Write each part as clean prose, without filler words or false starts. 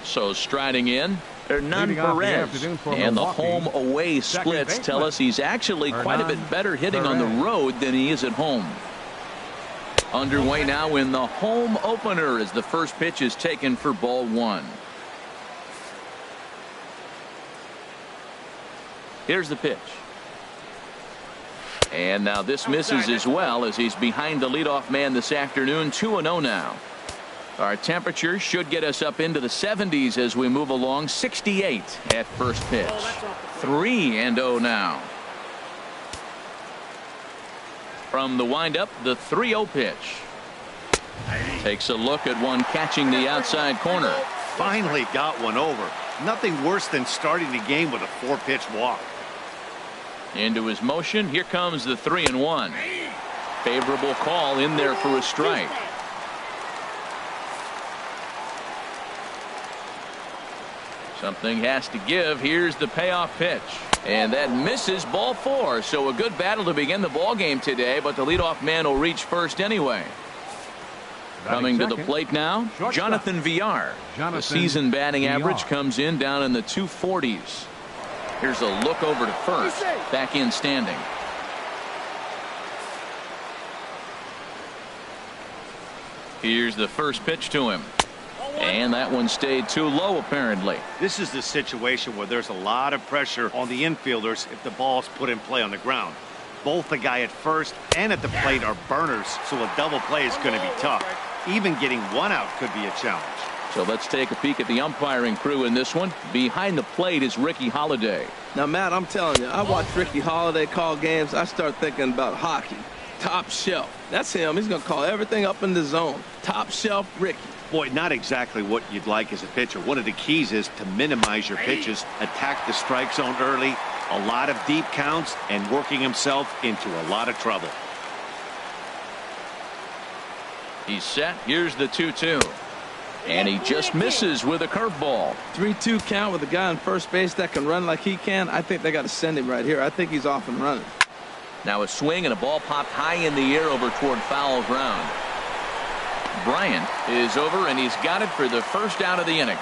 So striding in, Hernan Perez. And the home-away splits tell us he's actually quite a bit better hitting on the road than he is at home. Underway now in the home opener as the first pitch is taken for ball one. Here's the pitch. And now this misses as well as he's behind the leadoff man this afternoon. 2-0 now. Our temperature should get us up into the 70s as we move along. 68 at first pitch. 3-0 now. From the windup, the 3-0 pitch. Takes a look at one catching the outside corner. Finally got one over. Nothing worse than starting the game with a 4-pitch walk. Into his motion. Here comes the 3-1. Favorable call in there for a strike. Something has to give. Here's the payoff pitch. And that misses, ball 4. So a good battle to begin the ball game today, but the leadoff man will reach first anyway. Coming to the plate now, Jonathan Villar. The season batting average comes in down in the 240s. Here's a look over to first. Back in standing. Here's the first pitch to him. And that one stayed too low, apparently. This is the situation where there's a lot of pressure on the infielders if the ball's put in play on the ground. Both the guy at first and at the plate are burners, so a double play is going to be tough. Even getting one out could be a challenge. So let's take a peek at the umpiring crew in this one. Behind the plate is Ricky Holiday. Now, Matt, I'm telling you, I watch Ricky Holiday call games. I start thinking about hockey. Top shelf. That's him. He's going to call everything up in the zone. Top shelf Ricky. Boy, not exactly what you'd like as a pitcher. One of the keys is to minimize your pitches, attack the strike zone early, a lot of deep counts, and working himself into a lot of trouble. He's set. Here's the 2-2. And he just misses with a curveball. 3-2 count with a guy on first base that can run like he can. I think they got to send him right here. I think he's off and running. Now a swing and a ball popped high in the air over toward foul ground. Bryant is over and he's got it for the first out of the inning.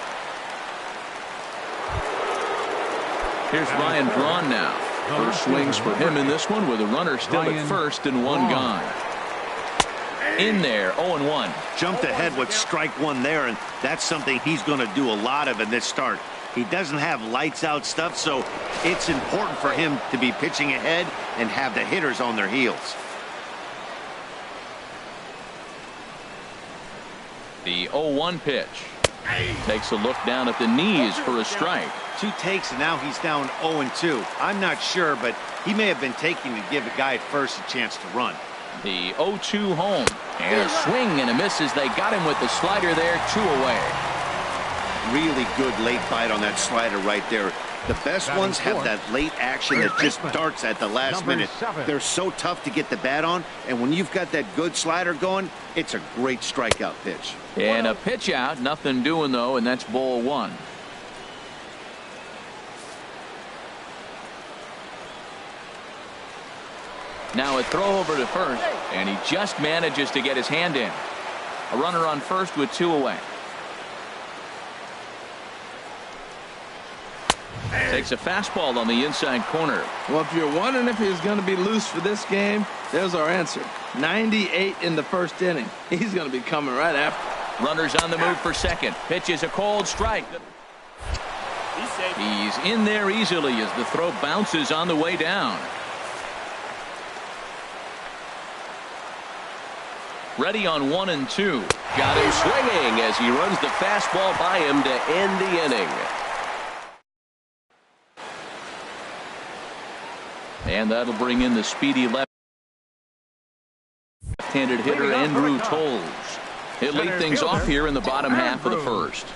Here's Ryan Braun now. First swings for him in this one with a runner still at first and one gone. In there, 0-1. Jumped ahead with strike one there, and that's something he's going to do a lot of in this start. He doesn't have lights out stuff, so it's important for him to be pitching ahead and have the hitters on their heels. The 0-1 pitch. Takes a look down at the knees for a strike. 2 takes, and now he's down 0-2. I'm not sure, but he may have been taking to give the guy at first a chance to run. The 0-2 home. And a swing and a miss as they got him with the slider there, 2 away. Really good late bite on that slider right there. The best ones have that late action that just darts at the last minute. They're so tough to get the bat on, and when you've got that good slider going, it's a great strikeout pitch. And a pitch out, nothing doing though, and that's ball 1. Now a throw over to first, and he just manages to get his hand in. A runner on first with 2 away. Takes a fastball on the inside corner. Well, if you're wondering if he's going to be loose for this game, there's our answer. 98 in the first inning. He's going to be coming right after. Runners on the move for second. Pitch is a cold strike. He's in there easily as the throw bounces on the way down. Ready on 1 and 2. Got him swinging as he runs the fastball by him to end the inning. And that'll bring in the speedy left-handed hitter Andrew Tolles. He'll lead things off here in the bottom half of the first.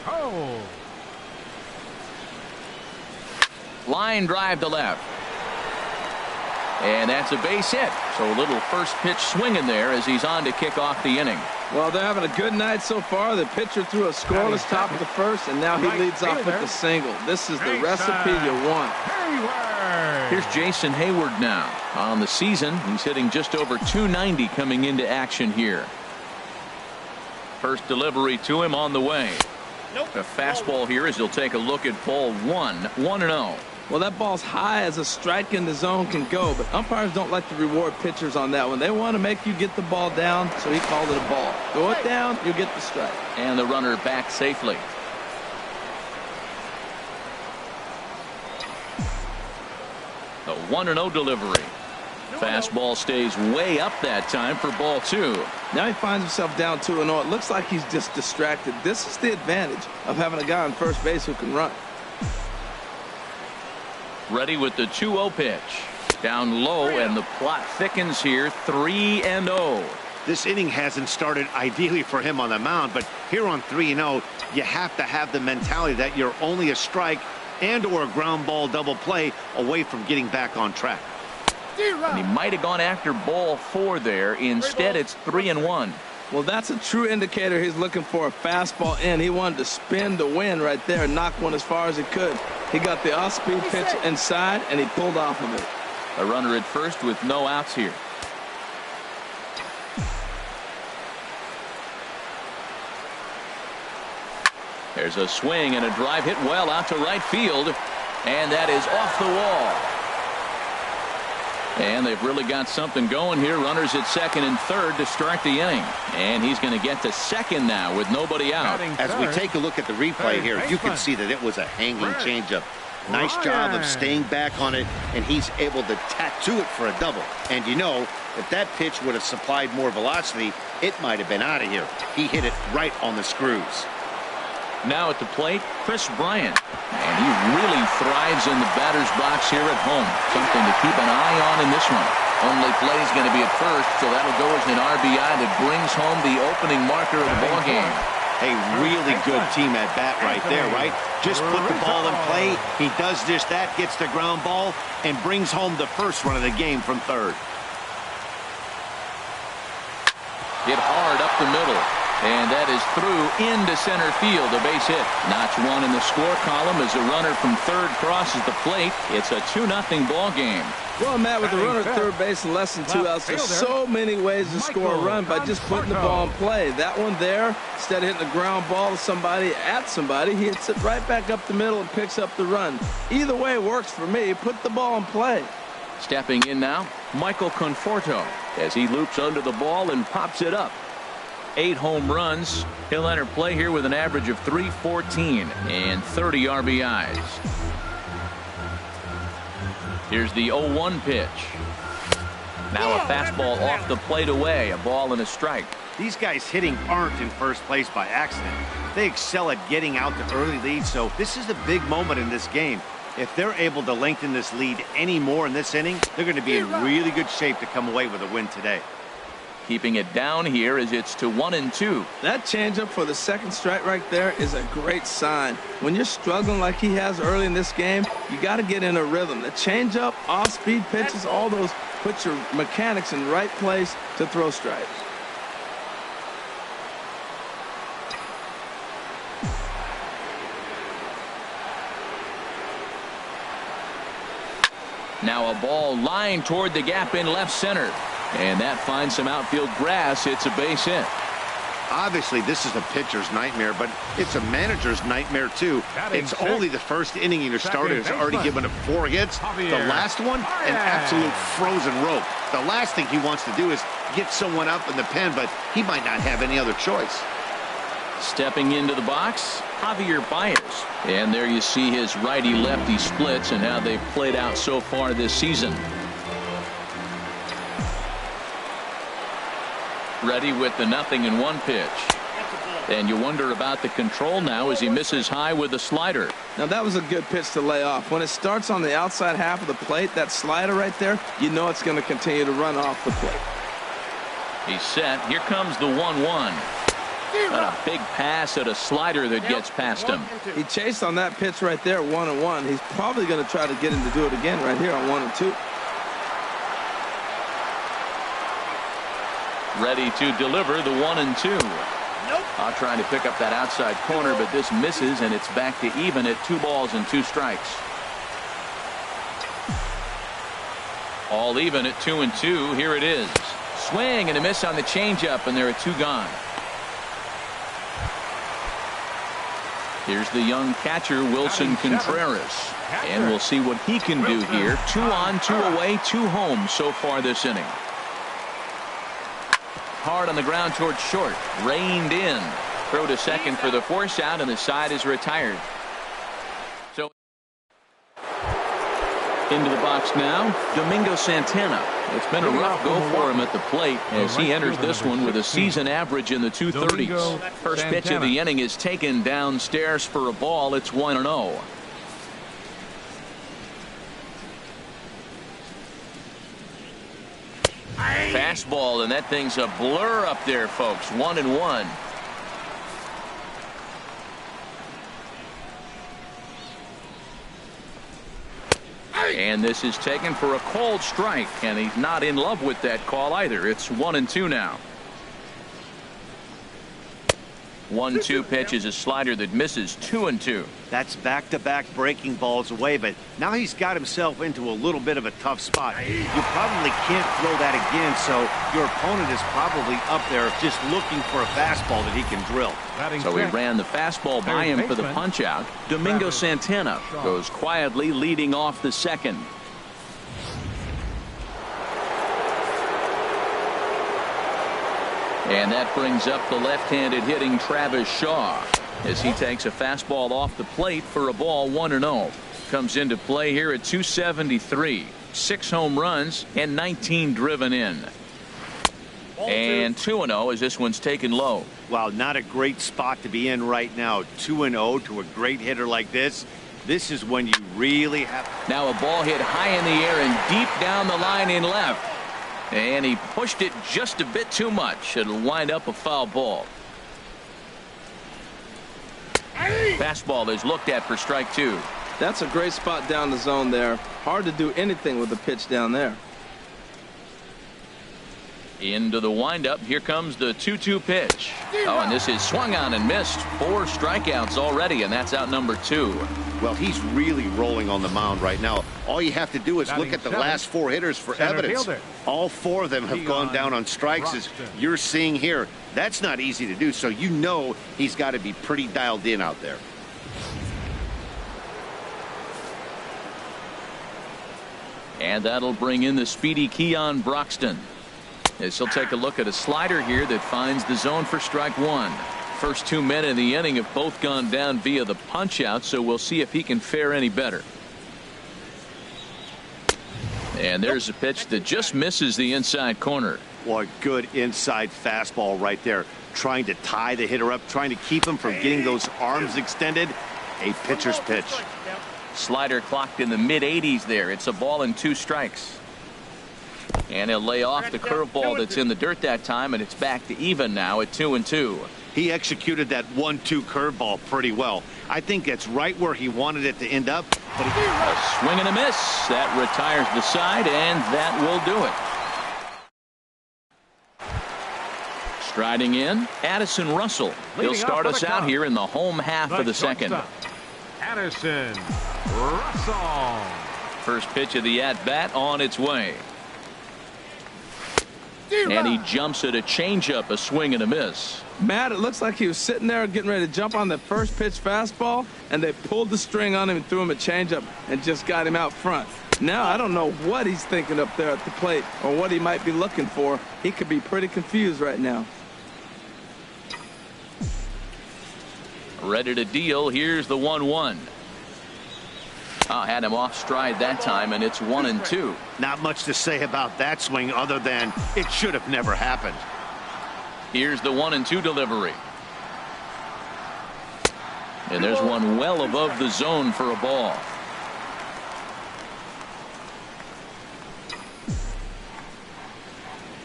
Line drive to left. And that's a base hit. So a little first pitch swing in there as he's on to kick off the inning. Well, they're having a good night so far. The pitcher threw a scoreless top of the first, and now he leads off with the single. This is the recipe you want. Here's Jason Hayward now. On the season, he's hitting just over 290 coming into action here. First delivery to him on the way. A fastball here as he'll take a look at ball 1. 1-0. Well, that ball's high as a strike in the zone can go, but umpires don't like to reward pitchers on that one. They want to make you get the ball down, so he called it a ball. Throw it down, you get the strike. And the runner back safely. The 1-0 delivery. Fastball stays way up that time for ball 2. Now he finds himself down 2-0. It looks like he's just distracted. This is the advantage of having a guy on first base who can run. Ready with the 2-0 pitch. Down low, and the plot thickens here. 3-0. This inning hasn't started ideally for him on the mound, but here on 3-0, you have to have the mentality that you're only a strike and or a ground ball double play away from getting back on track. And he might have gone after ball 4 there. Instead, it's 3-1. Well, that's a true indicator he's looking for a fastball in. He wanted to spin the wind right there and knock one as far as he could. He got the off-speed pitch inside, and he pulled off of it. A runner at first with no outs here. There's a swing and a drive hit well out to right field, and that is off the wall. And they've really got something going here. Runners at second and third to start the inning. And he's going to get to second now with nobody out. As we take a look at the replay here, you can see that it was a hanging changeup. Nice job of staying back on it, and he's able to tattoo it for a double. And you know, if that pitch would have supplied more velocity, it might have been out of here. He hit it right on the screws. Now at the plate, Chris Bryant. And he really thrives in the batter's box here at home. Something to keep an eye on in this one. Only play is going to be at first, so that'll go as an RBI that brings home the opening marker of the ball game. A really good team at bat right there, right? Just put the ball in play. He does just that, gets the ground ball, and brings home the first run of the game from third. Hit hard up the middle. And that is through into center field, a base hit. Notch 1 in the score column as a runner from third crosses the plate. It's a 2-0 ball game. Well, Matt, with the runner at third base and less than 2 outs, there's so many ways to score a run by just putting the ball in play. That one there, instead of hitting the ground ball to somebody, at somebody, he hits it right back up the middle and picks up the run. Either way works for me. Put the ball in play. Stepping in now, Michael Conforto as he loops under the ball and pops it up. 8 home runs. He'll enter play here with an average of .314 and 30 RBIs. Here's the 0-1 pitch. Now a fastball off the plate away. A ball and a strike. These guys hitting aren't in first place by accident. They excel at getting out to early leads, so this is a big moment in this game. If they're able to lengthen this lead any more in this inning, they're going to be in really good shape to come away with a win today. Keeping it down here as it's to 1-2. That changeup for the second strike right there is a great sign. When you're struggling like he has early in this game, you got to get in a rhythm. The changeup, off-speed pitches, all those put your mechanics in the right place to throw strikes. Now a ball lined toward the gap in left center. And that finds some outfield grass. It's a base hit. Obviously, this is a pitcher's nightmare, but it's a manager's nightmare, too. It's only the first inning your starter has already given up 4 hits. The last one, an absolute frozen rope. The last thing he wants to do is get someone up in the pen, but he might not have any other choice. Stepping into the box, Javier Baez. And there you see his righty-lefty splits and how they've played out so far this season. Ready with the 0-1 pitch. And you wonder about the control now as he misses high with the slider. Now that was a good pitch to lay off. When it starts on the outside half of the plate, that slider right there, you know it's going to continue to run off the plate. He's set. Here comes the 1-1. A big pass at a slider that gets past him. He chased on that pitch right there, 1-1. He's probably going to try to get him to do it again right here on 1-2. Ready to deliver the 1-2. I'll try to pick up that outside corner, but this misses, and it's back to even at 2 balls and 2 strikes. All even at 2-2. Here it is. Swing and a miss on the changeup, and there are 2 gone. Here's the young catcher, Wilson Contreras. And we'll see what he can do here. 2 on, 2 away, 2 home so far this inning. Hard on the ground towards short. Reined in. Throw to second for the force out, and the side is retired. So into the box now, Domingo Santana. It's been a rough go for him at the plate as he enters this one with a season average in the 230s. First pitch of the inning is taken downstairs for a ball. It's 1-0. Fastball, and that thing's a blur up there, folks. 1-1. And this is taken for a cold strike, and he's not in love with that call either. It's 1-2 now. 1-2 pitch is a slider that misses. 2-2. That's back-to-back breaking balls away, but now he's got himself into a little bit of a tough spot. You probably can't throw that again, so your opponent is probably up there just looking for a fastball that he can drill. So he ran the fastball by him for the punch-out. Domingo Santana goes quietly leading off the second. And that brings up the left-handed hitting Travis Shaw as he takes a fastball off the plate for a ball. 1-0. Comes into play here at 273. 6 home runs and 19 driven in. And 2-0 as this one's taken low. Wow, not a great spot to be in right now. 2-0 to a great hitter like this. This is when you really have. Now a ball hit high in the air and deep down the line in left. And he pushed it just a bit too much. It'll wind up a foul ball. Fastball is looked at for strike 2. That's a great spot down the zone there. Hard to do anything with the pitch down there. Into the windup. Here comes the 2-2 pitch. Oh, and this is swung on and missed. 4 strikeouts already, and that's out number 2. Well, he's really rolling on the mound right now. All you have to do is look at the last 4 hitters for evidence. All 4 of them have gone down on strikes, as you're seeing here. That's not easy to do, so you know he's got to be pretty dialed in out there. And that'll bring in the speedy Keon Broxton, as he'll take a look at a slider here that finds the zone for strike 1. First 2 men in the inning have both gone down via the punch out, so we'll see if he can fare any better. And there's a pitch that just misses the inside corner. Well, a good inside fastball right there, trying to tie the hitter up, trying to keep him from getting those arms extended. A pitcher's pitch. Slider clocked in the mid-80s there. It's a ball and 2 strikes. And he'll lay off the curveball that's in the dirt that time, and it's back to even now at 2-2. He executed that 1-2 curveball pretty well. I think that's right where he wanted it to end up. But a swing and a miss. That retires the side, and that will do it. Striding in, Addison Russell. He'll start us out here in the home half of the second. Addison Russell. First pitch of the at-bat on its way. And he jumps at a changeup, a swing and a miss. Matt, it looks like he was sitting there getting ready to jump on the first pitch fastball, and they pulled the string on him and threw him a changeup and just got him out front. Now I don't know what he's thinking up there at the plate or what he might be looking for. He could be pretty confused right now. Ready to deal. Here's the 1-1. Had him off stride that time, and it's 1-2. Not much to say about that swing other than it should have never happened. Here's the 1-2 delivery. And there's one well above the zone for a ball.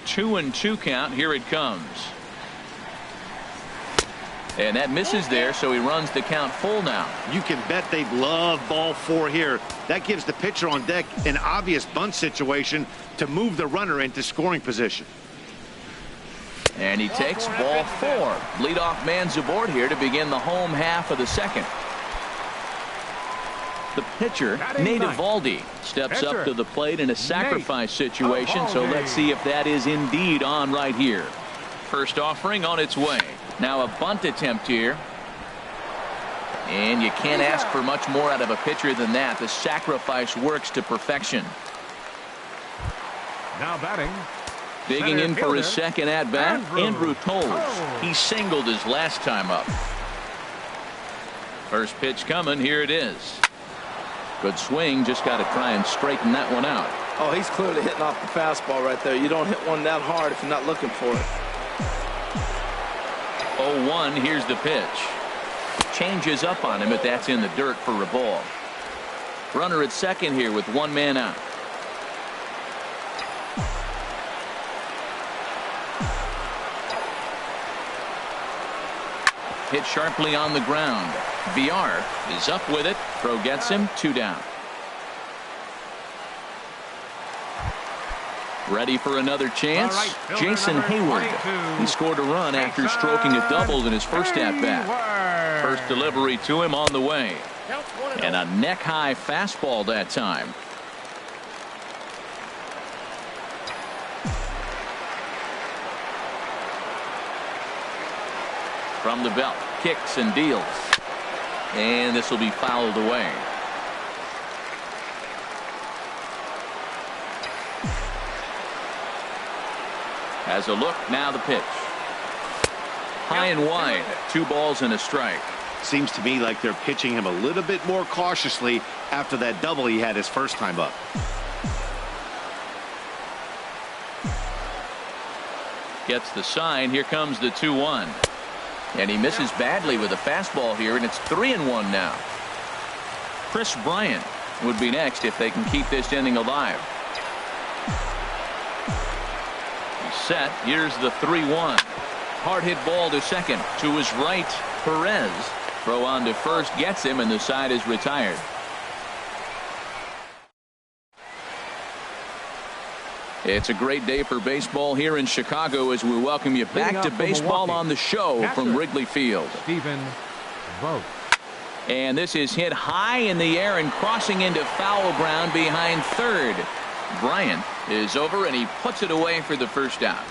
Two and 2 count. Here it comes. And that misses there, so he runs the count full now. You can bet they'd love ball 4 here. That gives the pitcher on deck an obvious bunt situation to move the runner into scoring position. And he takes ball 4. Leadoff man's aboard here to begin the home half of the second. The pitcher, Nate Eovaldi, steps up to the plate in a sacrifice situation, so let's see if that is indeed on right here. First offering on its way. Now a bunt attempt here. And you can't ask for much more out of a pitcher than that. The sacrifice works to perfection. Now batting. Digging in for his second at-bat, Andrew Toles. He singled his last time up. First pitch coming. Here it is. Good swing. Just got to try and straighten that one out. Oh, he's clearly hitting off the fastball right there. You don't hit one that hard if you're not looking for it. 0-1. Here's the pitch. Changes up on him, but that's in the dirt for a ball. Runner at second here with one man out. Hit sharply on the ground. VR is up with it. Throw gets him. 2 down. Ready for another chance. Jason Hayward. He scored a run after stroking a double in his first at-bat. First delivery to him on the way. And a neck-high fastball that time. From the belt. Kicks and deals. And this will be fouled away. Has a look. Now the pitch. High and wide. 2 balls and a strike. Seems to me like they're pitching him a little bit more cautiously after that double he had his first time up. Gets the sign. Here comes the 2-1. And he misses badly with a fastball here, and it's 3-1 now. Chris Bryant would be next if they can keep this inning alive. He's set. Here's the 3-1. Hard hit ball to second. To his right, Perez. Throw on to first gets him, and the side is retired. It's a great day for baseball here in Chicago as we welcome you back to baseball on the show from Wrigley Field. Stephen Vogt. And this is hit high in the air and crossing into foul ground behind third. Bryant is over and he puts it away for the first out.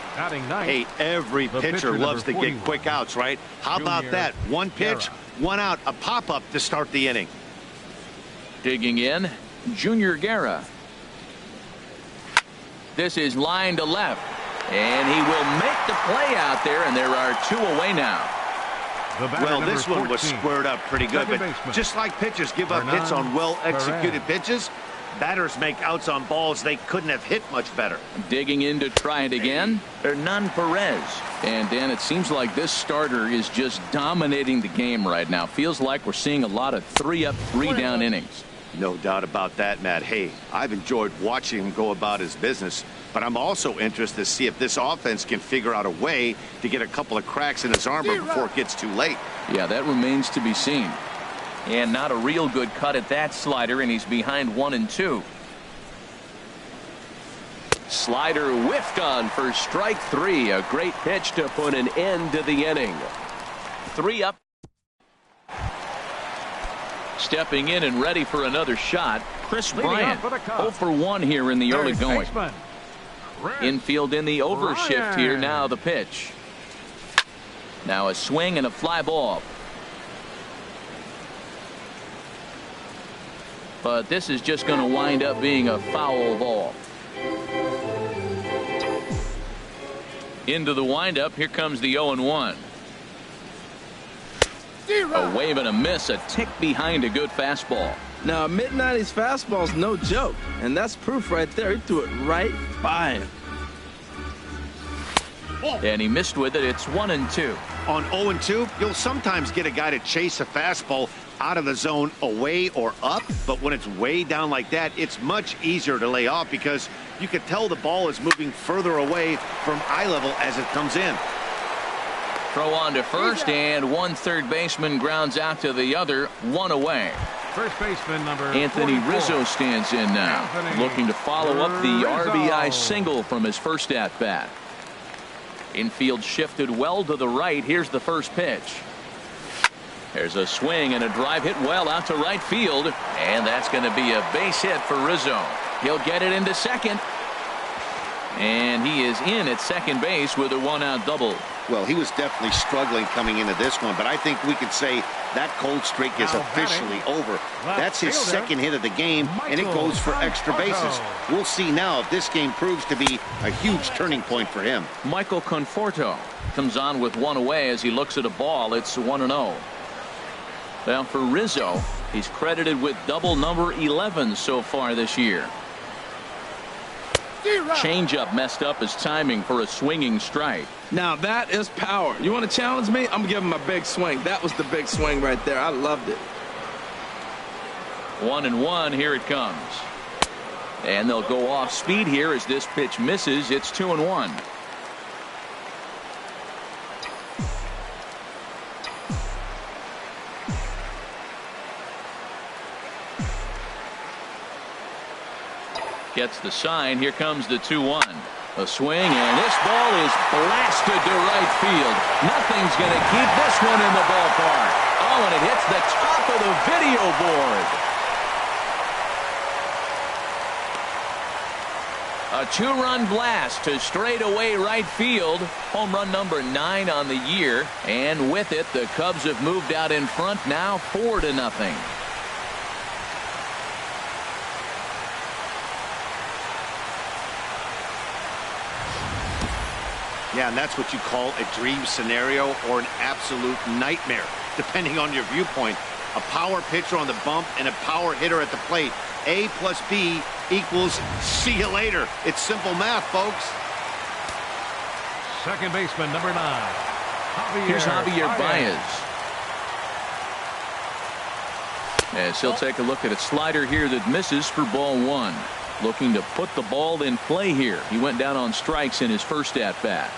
Hey, every pitcher loves to get quick outs, right? How about that? One pitch, one out, a pop-up to start the inning. Digging in, Junior Guerra. This is line to left. And he will make the play out there, and there are 2 away now. Well, this one was squared up pretty good, but just like pitchers give up hits on well-executed pitches, batters make outs on balls they couldn't have hit much better. Digging in to try it again, Hernan Perez. And, Dan, it seems like this starter is just dominating the game right now. Feels like we're seeing a lot of 3-up, 3-down innings. No doubt about that, Matt. Hey, I've enjoyed watching him go about his business, but I'm also interested to see if this offense can figure out a way to get a couple of cracks in his armor before it gets too late. Yeah, that remains to be seen. And not a real good cut at that slider, and he's behind 1-2. Slider whiffed on for strike 3. A great pitch to put an end to the inning. 3 up. Stepping in and ready for another shot, Chris Bryant. 0 for 1 here in the early going. Infield in the overshift here. Now the pitch. Now a swing and a fly ball. But this is just going to wind up being a foul ball. Into the windup. Here comes the 0-1. A wave and a miss, a tick behind a good fastball. Now, a mid-90s fastball is no joke, and that's proof right there. He threw it right by him. And he missed with it. It's 1-2. On 0-2, you'll sometimes get a guy to chase a fastball out of the zone away or up, but when it's way down like that, it's much easier to lay off because you can tell the ball is moving further away from eye level as it comes in. Throw on to first, and one third baseman grounds out to the other, 1 away. First baseman number Anthony 44. Rizzo stands in now, looking to follow up the RBI single from his first at-bat. Infield shifted well to the right. Here's the first pitch. There's a swing and a drive hit well out to right field, and that's going to be a base hit for Rizzo. He'll get it into second, and he is in at second base with a 1-out double. Well, he was definitely struggling coming into this one, but I think we could say that cold streak is officially over. That's his second hit of the game, and it goes for extra bases. We'll see now if this game proves to be a huge turning point for him. Michael Conforto comes on with one away as he looks at a ball. It's 1-0. Now for Rizzo, he's credited with double number 11 so far this year. Changeup messed up his timing for a swinging strike. Now that is power. You want to challenge me? I'm giving him a big swing. That was the big swing right there. I loved it. 1-1. Here it comes. And they'll go off speed here as this pitch misses. It's 2-1. Gets the sign. Here comes the 2-1. A swing, and this ball is blasted to right field. Nothing's going to keep this one in the ballpark. Oh, and it hits the top of the video board. A two-run blast to straightaway right field. Home run number 9 on the year. And with it, the Cubs have moved out in front now 4-0. Yeah, and that's what you call a dream scenario or an absolute nightmare, depending on your viewpoint. A power pitcher on the bump and a power hitter at the plate. A plus B equals see you later. It's simple math, folks. Second baseman, number 9. Here's Javier Baez. As he'll take a look at a slider here that misses for ball 1. Looking to put the ball in play here. He went down on strikes in his first at-bat.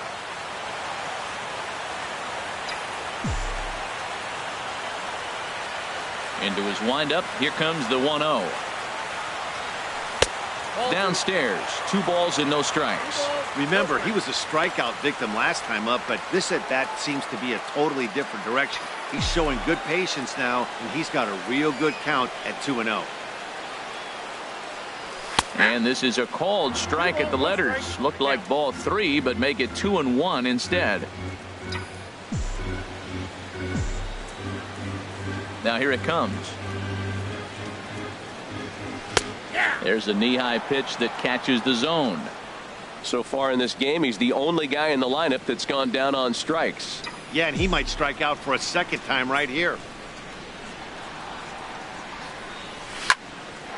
Into his windup. Here comes the 1-0. Downstairs. 2 balls and no strikes. Remember, he was a strikeout victim last time up, but this at-bat seems to be a totally different direction. He's showing good patience now, and he's got a real good count at 2-0. And this is a called strike at the letters. Looked like ball 3, but make it 2-1 instead. Now here it comes. There's a knee-high pitch that catches the zone. So far in this game, he's the only guy in the lineup that's gone down on strikes. Yeah, and he might strike out for a second time right here.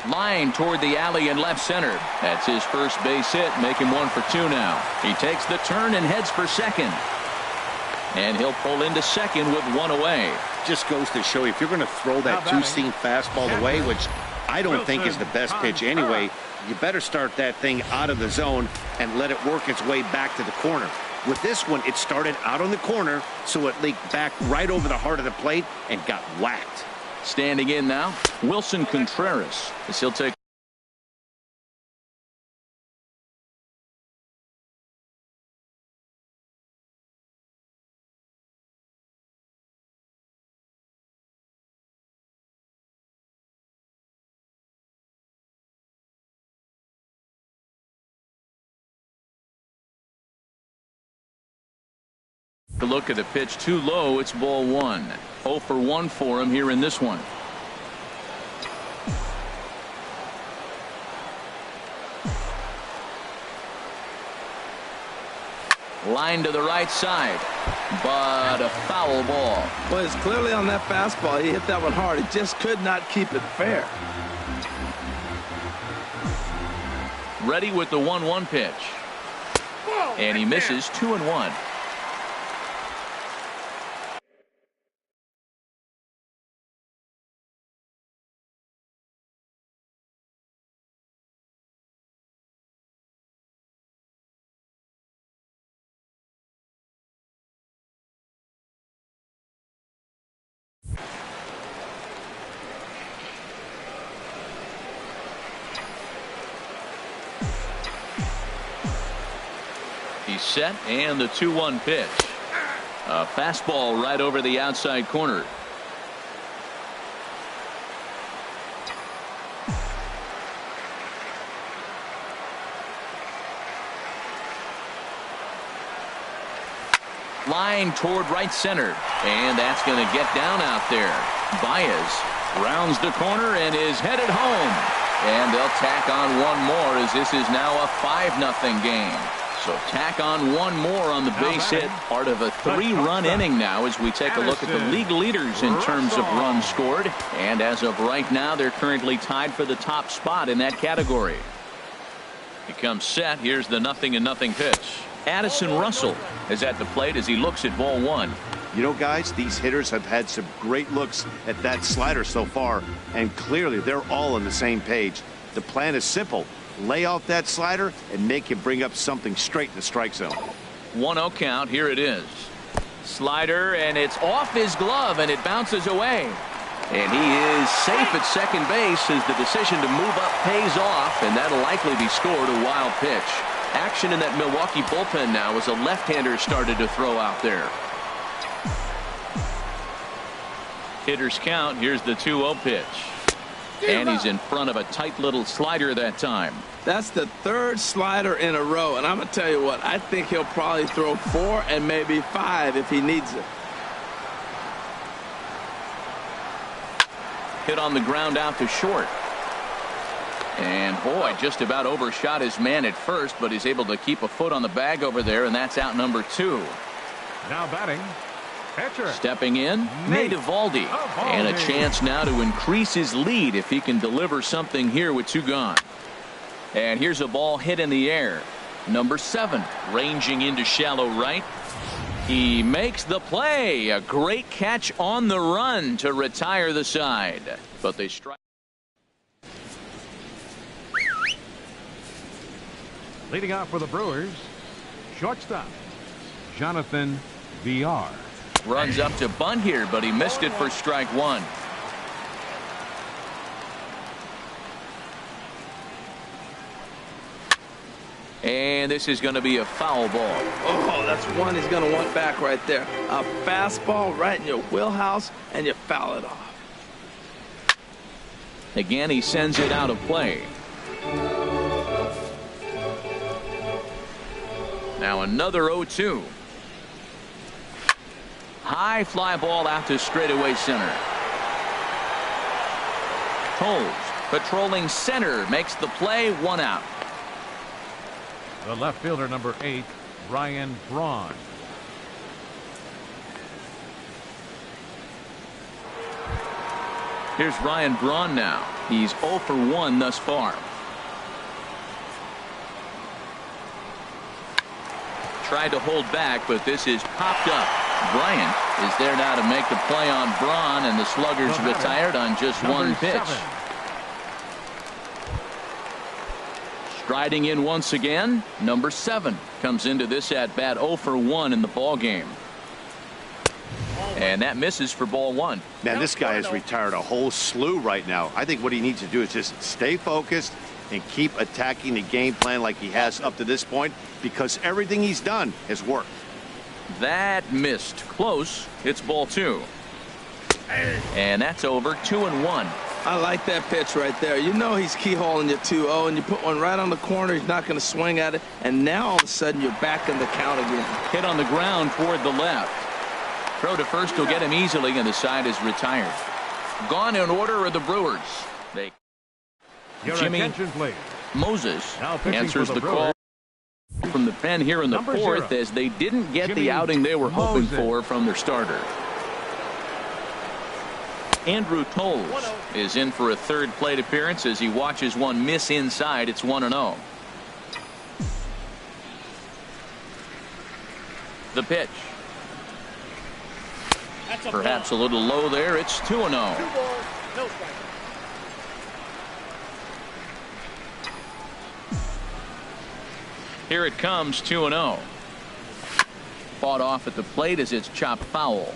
Line toward the alley in left center. That's his first base hit, make him 1 for 2 now. He takes the turn and heads for second. And he'll pull into second with 1 away. Just goes to show you, if you're going to throw that two-seam fastball away, which I don't think is the best pitch anyway, you better start that thing out of the zone and let it work its way back to the corner. With this one, it started out on the corner, so it leaked back right over the heart of the plate and got whacked. Standing in now, Wilson Contreras, as he'll take. To look at the pitch too low. It's ball 1. 0 for 1 for him here in this one. Line to the right side, but a foul ball. Well, it's clearly on that fastball. He hit that one hard. He just could not keep it fair. Ready with the 1-1 pitch. And he misses 2-1. He's set, and the 2-1 pitch. A fastball right over the outside corner. flying toward right center. And that's going to get down out there. Baez rounds the corner and is headed home. And they'll tack on one more as this is now a 5-0 game. So tack on one more on the base hit. Part of a 3-run inning now as we take a look at the league leaders in terms of runs scored. And as of right now, they're currently tied for the top spot in that category. He comes set. Here's the 0-0 pitch. Addison Russell is at the plate as he looks at ball one. You know, guys, these hitters have had some great looks at that slider so far, and clearly they're all on the same page. The plan is simple. Lay off that slider and make him bring up something straight in the strike zone. 1-0 count. Here it is. Slider, and it's off his glove, and it bounces away. And he is safe at second base as the decision to move up pays off, and that'll likely be scored. A wild pitch. Action in that Milwaukee bullpen now as a left-hander started to throw out there. Hitters count. Here's the 2-0 pitch. And he's in front of a tight little slider that time. That's the third slider in a row. And I'm going to tell you what, I think he'll probably throw 4 and maybe 5 if he needs it. Hit on the ground out to short. And boy, just about overshot his man at first, but he's able to keep a foot on the bag over there, and that's out number 2. Now batting. Pitcher. Stepping in, Nate Eovaldi. And a chance now to increase his lead if he can deliver something here with 2 gone. And here's a ball hit in the air. Number 7, ranging into shallow right. He makes the play. A great catch on the run to retire the side. But they strike. Leading off for the Brewers, shortstop, Jonathan VR. Runs up to bunt here, but he missed it for strike 1. And this is going to be a foul ball. Oh, that's one he's going to want back right there. A fastball right in your wheelhouse, and you foul it off. Again, he sends it out of play. Now another 0-2. High fly ball out to straightaway center. Toles patrolling center makes the play. 1 out. The left fielder, number 8, Ryan Braun. Here's Ryan Braun now. He's 0 for 1 thus far. Tried to hold back, but this is popped up. Bryant is there now to make the play on Braun, and the Sluggers retired on just 1 pitch. 7. Striding in once again, number 7 comes into this at bat 0 for 1 in the ball game. And that misses for ball 1. Man, this guy has retired a whole slew right now. I think what he needs to do is just stay focused and keep attacking the game plan like he has up to this point, because everything he's done has worked. That missed. Close. It's ball 2. And that's over. 2-1. I like that pitch right there. You know he's keyholing your 2-0, and you put one right on the corner. He's not going to swing at it. And now all of a sudden you're back in the count again. Hit on the ground toward the left. Throw to first will get him easily, and the side is retired. Gone in order are the Brewers. Jimmy attention, please. Moses Now pitching answers for the the call from the pen here in the Number 4th 0, as they didn't get Jimmy the outing they were hoping Moses. for from their starter. Andrew Toles is in for a 3rd plate appearance as he watches one miss inside. It's 1-0. The pitch. Perhaps a little low there. It's 2-0. Here it comes, 2-0. Fought off at the plate as it's chopped foul.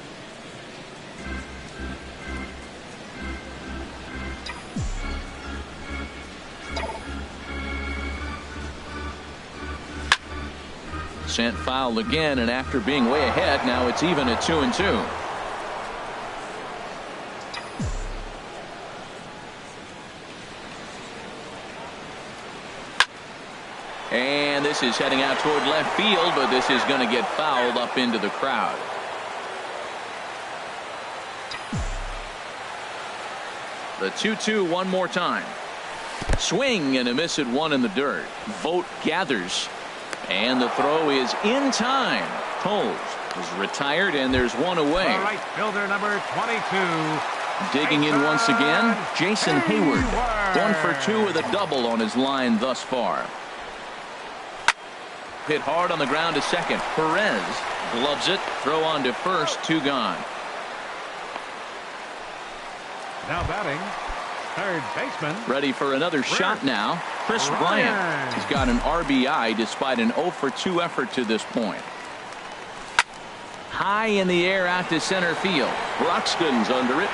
Sent foul again, and after being way ahead, now it's even at 2-2. And this is heading out toward left field, but this is going to get fouled up into the crowd. The 2-2 one more time. Swing and a miss at one in the dirt. Vogt gathers. And the throw is in time. Coles is retired, and there's one away. Right fielder number 22. Digging in once again, Jason Hayward. 1 for 2 with a double on his line thus far. Hit hard on the ground to second. Perez gloves it. Throw on to first. 2 gone. Now batting, third baseman. Ready for another shot now. Chris Bryant. He's got an RBI despite an 0 for 2 effort to this point. High in the air out to center field. Broxton's under it.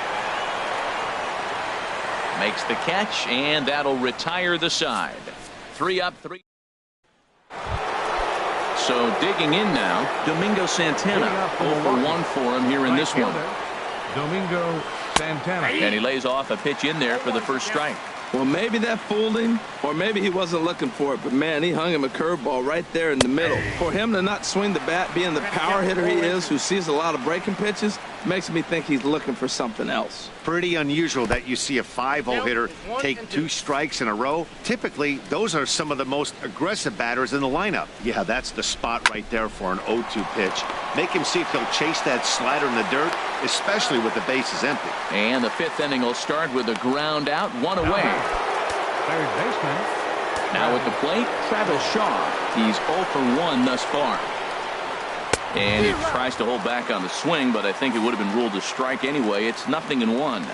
Makes the catch, and that'll retire the side. 3 up, 3. So digging in now, Domingo Santana. 0 for 1 for him here in this one. Domingo Santana. And he lays off a pitch in there for the first strike. Well, maybe that fooled him, or maybe he wasn't looking for it, but man, he hung him a curveball right there in the middle. For him to not swing the bat, being the power hitter he is, who sees a lot of breaking pitches, makes me think he's looking for something else. Pretty unusual that you see a 5-0 hitter take 2 strikes in a row. Typically, those are some of the most aggressive batters in the lineup. Yeah, that's the spot right there for an 0-2 pitch. Make him see if he'll chase that slider in the dirt, especially with the bases empty. And the 5th inning will start with a ground out, 1 away. Third baseman. Now at the plate, Travis Shaw. He's 0 for 1 thus far. And he tries to hold back on the swing, but I think it would have been ruled a strike anyway. It's 0-1.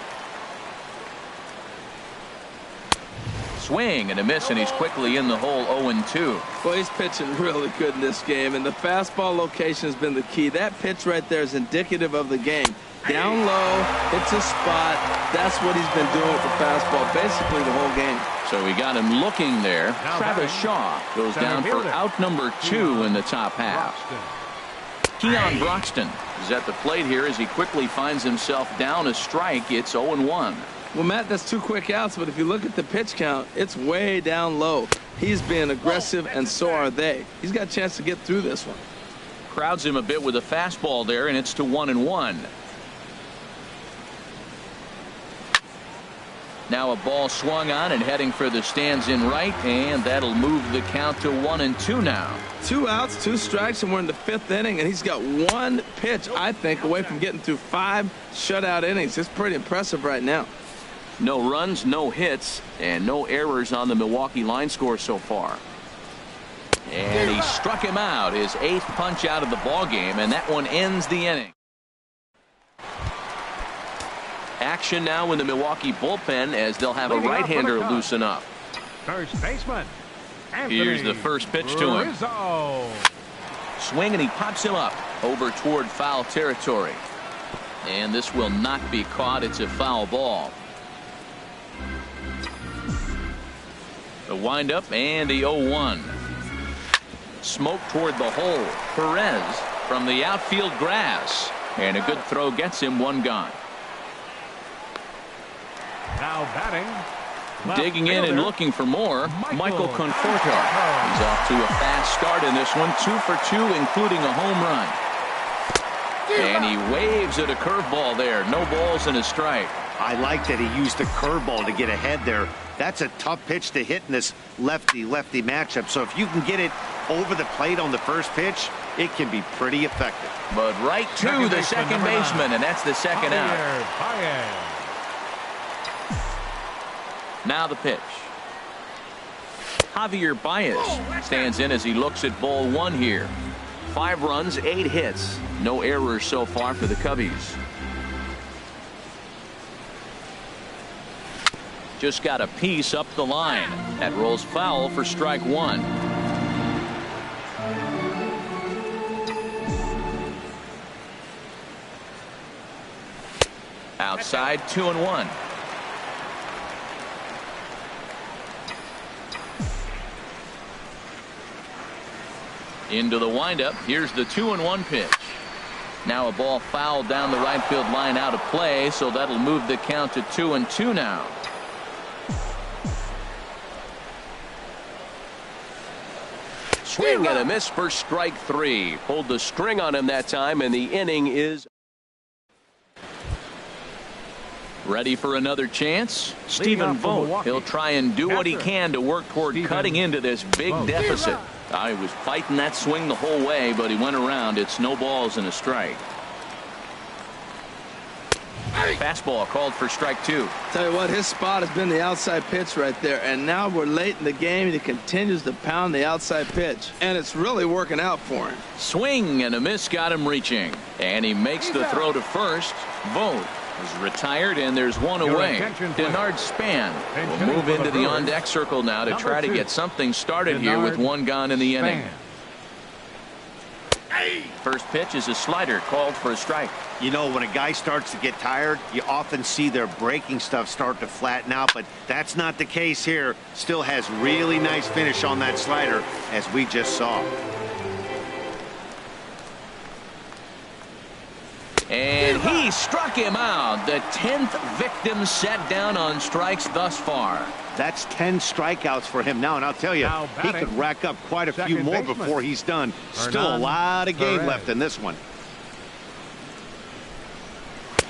Swing and a miss, and he's quickly in the hole. 0-2. Well, he's pitching really good in this game, and the fastball location has been the key. That pitch right there is indicative of the game. Down low, hits a spot. That's what he's been doing with the fastball basically the whole game. So we got him looking there. Travis Shaw goes down for out number 2 in the top half. Keon Broxton is at the plate here as he quickly finds himself down a strike. It's 0-1. Well, Matt, that's 2 quick outs, but if you look at the pitch count, it's way down low. He's being aggressive, and so are they. He's got a chance to get through this one. Crowds him a bit with a fastball there, and it's to 1-1. Now a ball swung on and heading for the stands in right, and that'll move the count to 1-2 now. 2 outs, 2 strikes, and we're in the 5th inning, and he's got 1 pitch, I think, away from getting through 5 shutout innings. It's pretty impressive right now. No runs, no hits, and no errors on the Milwaukee line score so far. And he struck him out, his 8th punch out of the ball game, and that one ends the inning. Action now in the Milwaukee bullpen as they'll have a right-hander loosen up. First baseman. Here's the first pitch to him. Swing, and he pops him up over toward foul territory. And this will not be caught. It's a foul ball. The windup and the 0-1. Smoke toward the hole. Perez from the outfield grass. And a good throw gets him. 1 gone. Now batting. Digging in and looking for more, Michael Conforto. He's off to a fast start in this one. 2 for 2, including a home run. And he waves at a curveball there. No balls and a strike. I like that he used the curveball to get ahead there. That's a tough pitch to hit in this lefty-lefty matchup. So if you can get it over the plate on the first pitch, it can be pretty effective. But right to the second baseman, and that's the second out. Now the pitch. Javier Baez stands in as he looks at ball 1 here. 5 runs, 8 hits. No errors so far for the Cubbies. Just got a piece up the line. That rolls foul for strike 1. Outside, 2-1. Into the windup. Here's the 2-1 pitch. Now a ball fouled down the right field line out of play, so that'll move the count to 2-2 now. Swing and a miss for strike 3. Pulled the string on him that time, and the inning is ready for another chance. Stephen Vogt. He'll try and do what he can to work toward cutting into this big deficit. He was fighting that swing the whole way, but he went around. It's no balls and a strike. Fastball called for strike 2. Tell you what, his spot has been the outside pitch right there, and now we're late in the game and he continues to pound the outside pitch, and it's really working out for him. Swing and a miss got him reaching, and he makes the throw to first. Vogt is retired, and there's one away. Denard Span will move into the on-deck circle now to try to get something started here with one gone in the inning. First pitch is a slider called for a strike. You know, when a guy starts to get tired, you often see their breaking stuff start to flatten out, but that's not the case here. Still has really nice finish on that slider, as we just saw. And he struck him out. The 10th victim set down on strikes thus far. That's 10 strikeouts for him now, and I'll tell you, he could rack up quite a few more before he's done. Still a lot of game left in this one.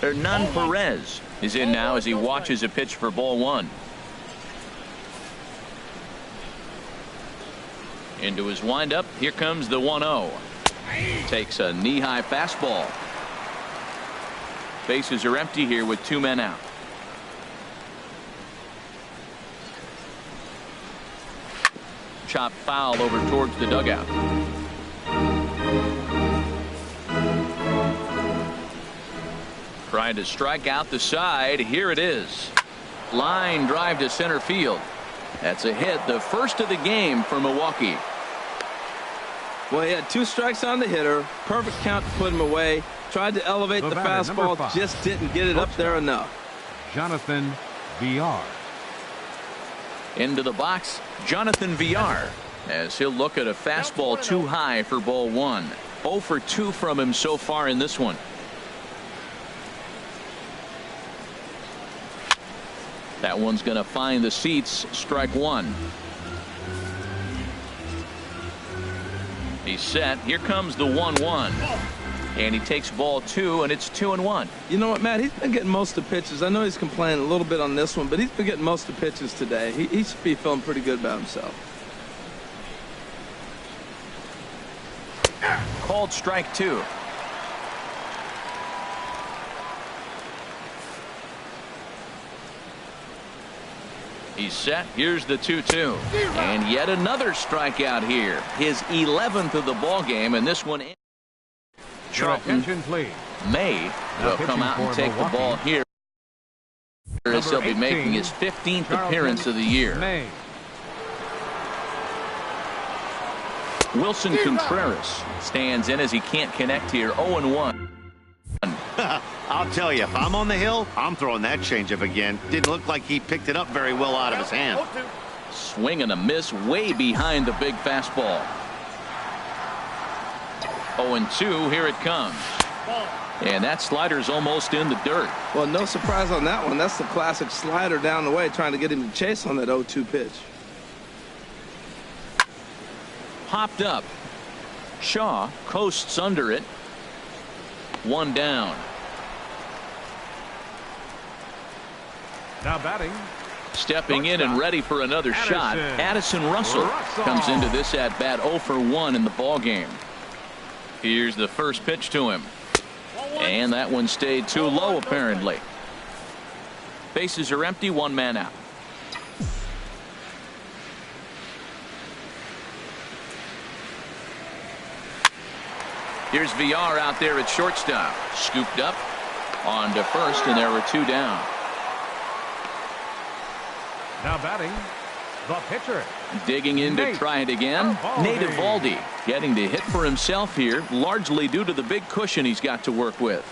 Hernan Perez is in now as he watches a pitch for ball 1. Into his windup. Here comes the 1-0. Takes a knee-high fastball. Bases are empty here with 2 men out. Chop foul over towards the dugout. Trying to strike out the side. Here it is. Line drive to center field. That's a hit, the first of the game for Milwaukee. Well, he had 2 strikes on the hitter. Perfect count to put him away. Tried to elevate the fastball, just didn't get it up there enough. Jonathan Villar. Into the box, Jonathan Villar, as he'll look at a fastball too high for ball 1. 0 for 2 from him so far in this one. That one's going to find the seats. Strike 1. He's set. Here comes the 1-1. And he takes ball 2, and it's 2-1. You know what, Matt? He's been getting most of the pitches. I know he's complaining a little bit on this one, but he's been getting most of the pitches today. He should be feeling pretty good about himself. Called strike 2. He's set. Here's the 2-2. And yet another strikeout here. His 11th of the ball game, and this one. Charlton May will come out and take the ball here as he'll be making his 15th appearance of the year. Wilson Contreras stands in as he can't connect here. 0-1. I'll tell you, if I'm on the hill, I'm throwing that changeup again. Didn't look like he picked it up very well out of his hand. Swing and a miss way behind the big fastball. 0-2, here it comes. And that slider's almost in the dirt. Well, no surprise on that one. That's the classic slider down the way, trying to get him to chase on that 0-2 pitch. Popped up. Shaw coasts under it. 1 down. Now batting. Stepping in and ready for another shot. Addison Russell comes into this at bat 0 for 1 in the ball game. Here's the first pitch to him. And that one stayed too low apparently. Bases are empty, 1 man out. Here's Villar out there at shortstop. Scooped up on to first, and there were 2 down. Now batting, the pitcher. Digging in to try it again. Nate Eovaldi getting to hit for himself here, largely due to the big cushion he's got to work with.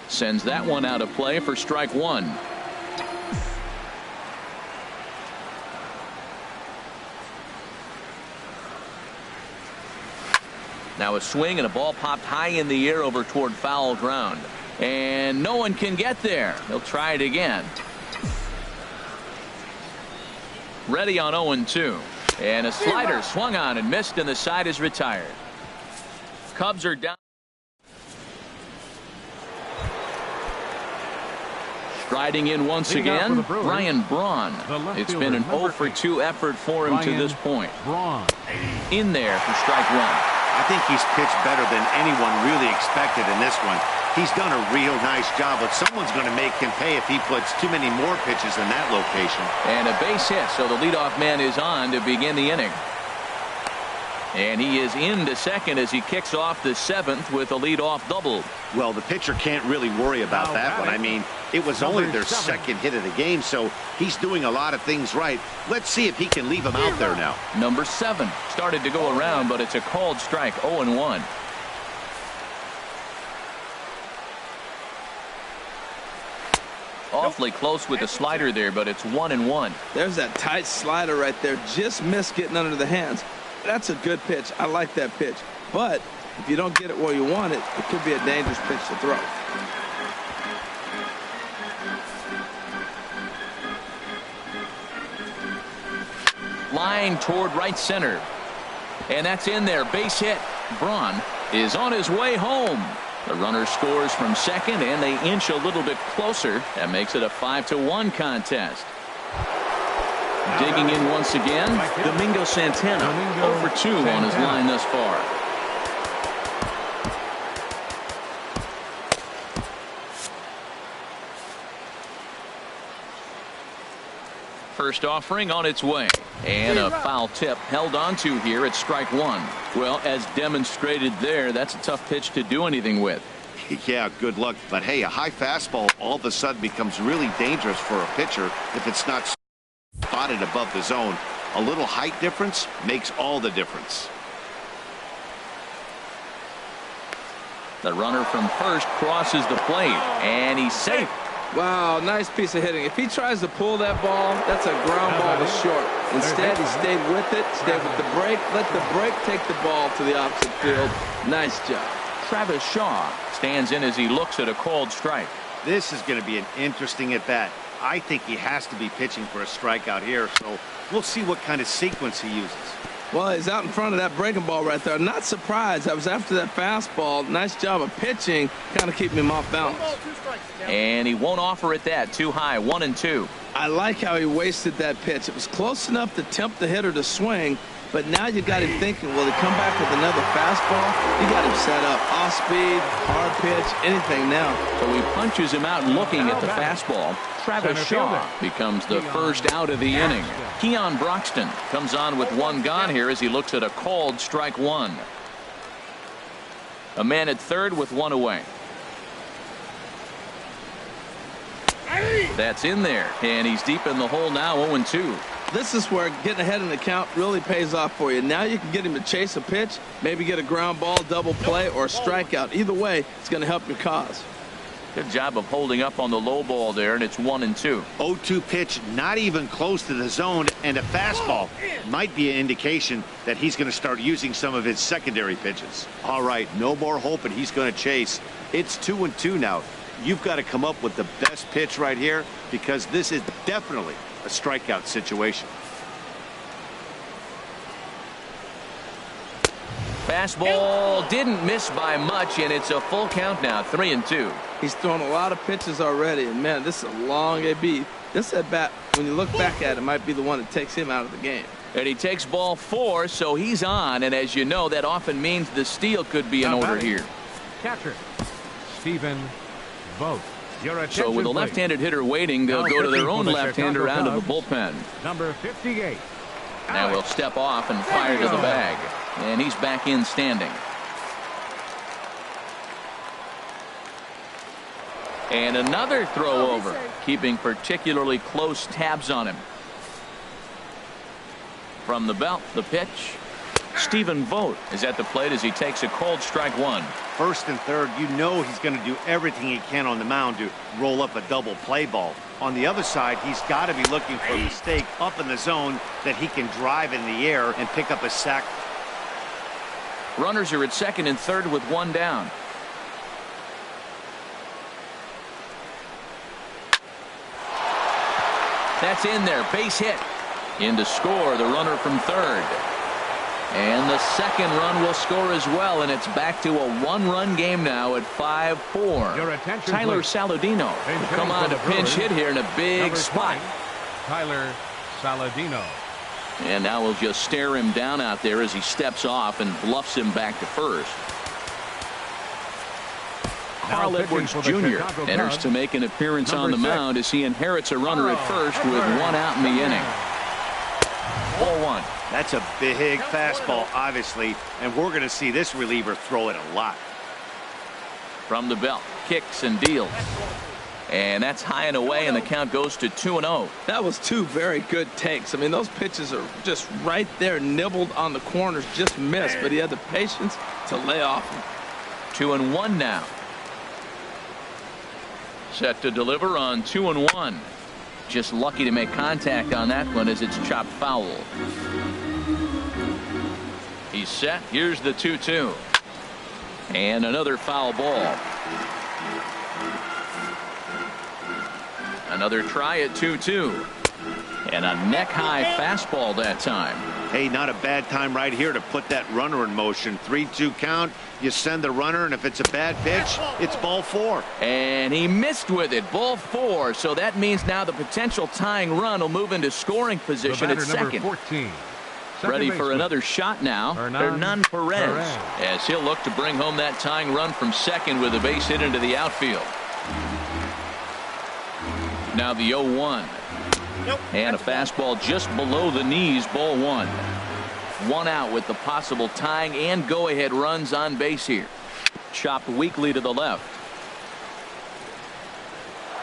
Sends that one out of play for strike 1. Now a swing and a ball popped high in the air over toward foul ground. And no one can get there. He'll try it again. Ready on 0-2. And a slider swung on and missed, and the side is retired. Cubs are down. Striding in once again, Ryan Braun. It's been an 0 for 2 effort for him to this point. In there for strike one. I think he's pitched better than anyone really expected in this one. He's done a real nice job, but someone's going to make him pay if he puts too many more pitches in that location. And a base hit, so the leadoff man is on to begin the inning. And he is into second as he kicks off the 7th with a leadoff double. Well, the pitcher can't really worry about that one. I mean, it was only their second hit of the game, so he's doing a lot of things right. Let's see if he can leave him out there now. Number 7 started to go around, but it's a called strike, 0-1. Awfully close with the slider there, but it's 1-1. There's that tight slider right there. Just missed getting under the hands. That's a good pitch. I like that pitch. But if you don't get it where you want it, it could be a dangerous pitch to throw. Line toward right center. And that's in there. Base hit. Braun is on his way home. The runner scores from second, and they inch a little bit closer. That makes it a 5-1 contest. Digging in once again, Domingo Santana, 0 for 2 on his line thus far. First offering on its way, and a foul tip held onto here at strike one. Well, as demonstrated there, that's a tough pitch to do anything with. Yeah, good luck. But hey, a high fastball all of a sudden becomes really dangerous for a pitcher if it's not spotted above the zone. A little height difference makes all the difference. The runner from first crosses the plate, and he's safe. Wow, nice piece of hitting. If he tries to pull that ball, that's a ground ball to short. Instead, he stayed with it, stayed with the break, let the break take the ball to the opposite field. Nice job. Travis Shaw stands in as he looks at a called strike. This is going to be an interesting at-bat. I think he has to be pitching for a strikeout here, so we'll see what kind of sequence he uses. Well, he's out in front of that breaking ball right there. Not surprised. I was after that fastball. Nice job of pitching, kind of keeping him off balance. And he won't offer it that. Too high, 1-2. I like how he wasted that pitch. It was close enough to tempt the hitter to swing, but now you got him thinking, will he come back with another fastball? You got him set up. Off speed, hard pitch, anything now. So he punches him out looking at the fastball. Travis Shaw becomes the first out of the inning. Keon Broxton comes on with one gone here as he looks at a called strike one. A man at third with one away. That's in there, and he's deep in the hole now, 0-2. This is where getting ahead in the count really pays off for you. Now you can get him to chase a pitch, maybe get a ground ball, double play, or a strikeout. Either way, it's going to help your cause. Good job of holding up on the low ball there, and it's 1-2. 0-2 pitch, not even close to the zone, and a fastball might be an indication that he's going to start using some of his secondary pitches. All right, no more hoping he's going to chase. It's 2-2 now. You've got to come up with the best pitch right here because this is definitely a strikeout situation. Fastball didn't miss by much, and it's a full count now, 3-2. He's thrown a lot of pitches already, and man, this is a long AB. This at bat, when you look back at it, might be the one that takes him out of the game. And he takes ball 4, so he's on, and as you know, that often means the steal could be in order here. Catcher, Stephen Vogt. So with a left-handed hitter waiting, they'll go to their own left-hander out of the bullpen. Number 58. Now he'll step off and fire to the bag. And he's back in standing. And another throw over, keeping particularly close tabs on him. From the belt, the pitch. Stephen Vogt is at the plate as he takes a called strike one. First and third, you know he's going to do everything he can on the mound to roll up a double play ball. On the other side, he's got to be looking for a mistake up in the zone that he can drive in the air and pick up a sack. Runners are at second and third with one down. That's in there, base hit. In to score, the runner from third. And the second run will score as well, and it's back to a one-run game now at 5-4. Your attention, Tyler please. Saladino will come on to pinch hit here in a big Number spot. 20, Tyler Saladino. And now we'll just stare him down out there as he steps off and bluffs him back to first. Carl Now Edwards pitching for the Jr. Chicago enters Cubs, to make an appearance on the number 6. mound as he inherits a runner at first with one out in the inning. Ball one. That's a big fastball, obviously, and we're going to see this reliever throw it a lot. From the belt, kicks and deals. And that's high and away, and the count goes to 2-0. That was two very good takes. I mean, those pitches are just right there, nibbled on the corners, just missed, but he had the patience to lay off them. 2-1 now. Set to deliver on 2-1. Just lucky to make contact on that one as it's chopped foul. He's set. Here's the 2-2. And another foul ball. Another try at 2-2. And a neck-high fastball that time. Hey, not a bad time right here to put that runner in motion. 3-2 count. You send the runner, and if it's a bad pitch, it's ball 4. And he missed with it. Ball 4. So that means now the potential tying run will move into scoring position at second. 14. Ready for another shot now. Hernan Perez, as he'll look to bring home that tying run from second with a base hit into the outfield. Now the 0-1. And a fastball just below the knees, ball 1. One out with the possible tying and go-ahead runs on base here. Chopped weakly to the left.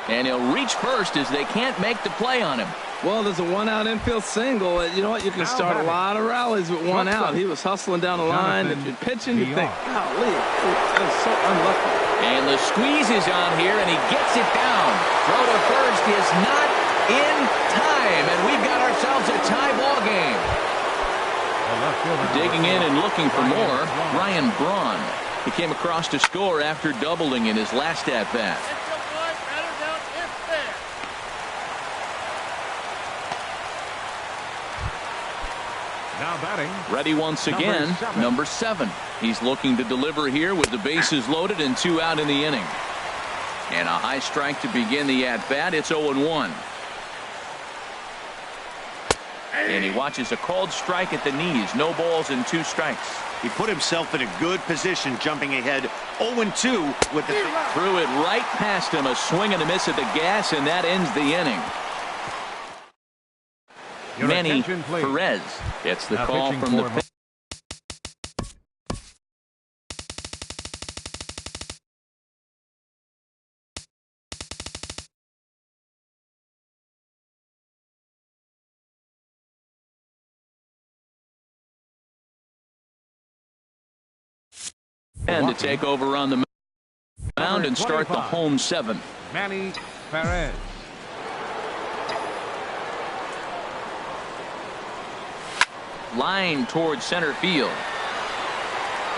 And he'll reach first as they can't make the play on him. Well, there's a one-out infield single. You know what? You can start a lot of rallies with one out. He was hustling down the line. If you're pitching, you think, golly, that was so unlucky. And the squeeze is on here, and he gets it down. Throw to first is not in time, and we've got ourselves a tie ball game. Digging in and looking for more, Ryan Braun. He came across to score after doubling in his last at-bat. Now batting. Ready once again, number 7. He's looking to deliver here with the bases loaded and 2 out in the inning. And a high strike to begin the at-bat. It's 0-1. And he watches a called strike at the knees. No balls and 2 strikes. He put himself in a good position, jumping ahead 0-2 with the... Threw it right past him. A swing and a miss at the gas, and that ends the inning. Your Manny attention, please. Perez gets the Now call pitching from the for and to take over on the mound and start the home 7th. Manny Perez. Line towards center field.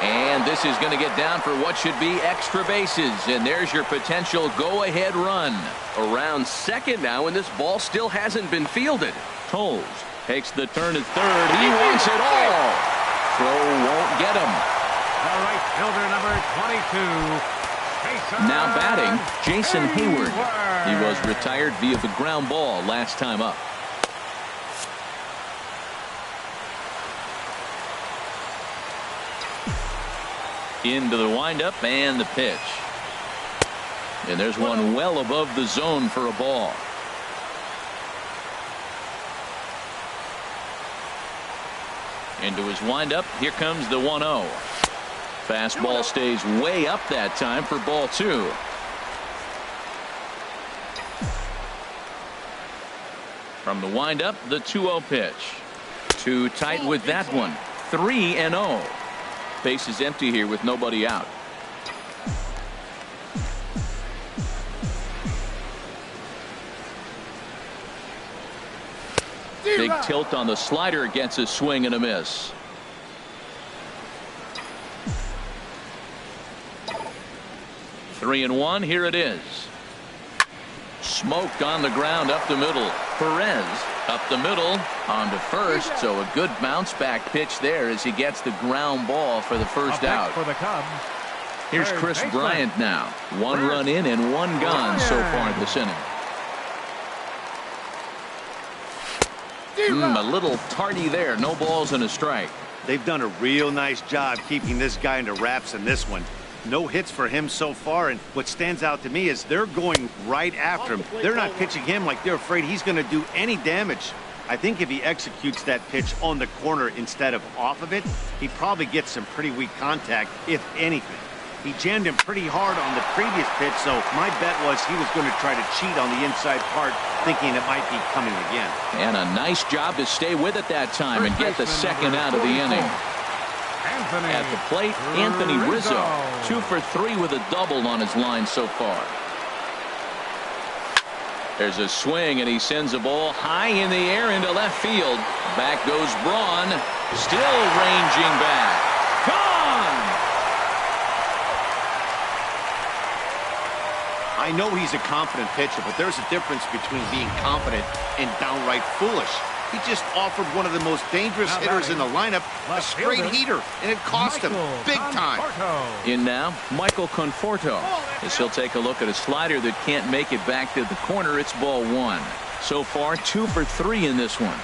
And this is going to get down for what should be extra bases. And there's your potential go-ahead run. Around second now, and this ball still hasn't been fielded. Toles takes the turn at third. He wants it all. Throw won't get him. The right fielder, number 22. Now batting, Jason Hayward. He was retired via the ground ball last time up. Into the windup and the pitch. And there's one well above the zone for a ball. Into his windup. Here comes the 1-0. Fastball stays way up that time for ball 2. From the windup, the 2-0 pitch. Too tight with that one. 3-0. Base is empty here with nobody out. Big tilt on the slider, gets a swing and a miss. Three and one. Here it is. smoked on the ground up the middle. Perez up the middle onto first. So a good bounce back pitch there as he gets the ground ball for the first out. For the Cubs. Here's Chris Bryant now. 1 run in and 1 gone so far this inning. A little tardy there. No balls and a strike. They've done a real nice job keeping this guy into wraps in this one. No hits for him so far, and what stands out to me is they're going right after him. They're not pitching him like they're afraid he's going to do any damage. I think if he executes that pitch on the corner instead of off of it, he probably gets some pretty weak contact, if anything. He jammed him pretty hard on the previous pitch, so my bet was he was going to try to cheat on the inside part, thinking it might be coming again. And a nice job to stay with it that time and get the second out of the inning. At the plate, Anthony Rizzo, 2 for 3 with a double on his line so far. There's a swing, and he sends a ball high in the air into left field. Back goes Braun, still ranging back. Gone! I know he's a confident pitcher, but there's a difference between being confident and downright foolish. He just offered one of the most dangerous hitters in the lineup a straight heater, and it cost him big time. In now, Michael Conforto. As he'll take a look at a slider that can't make it back to the corner. It's ball 1. So far, 2 for 3 in this one.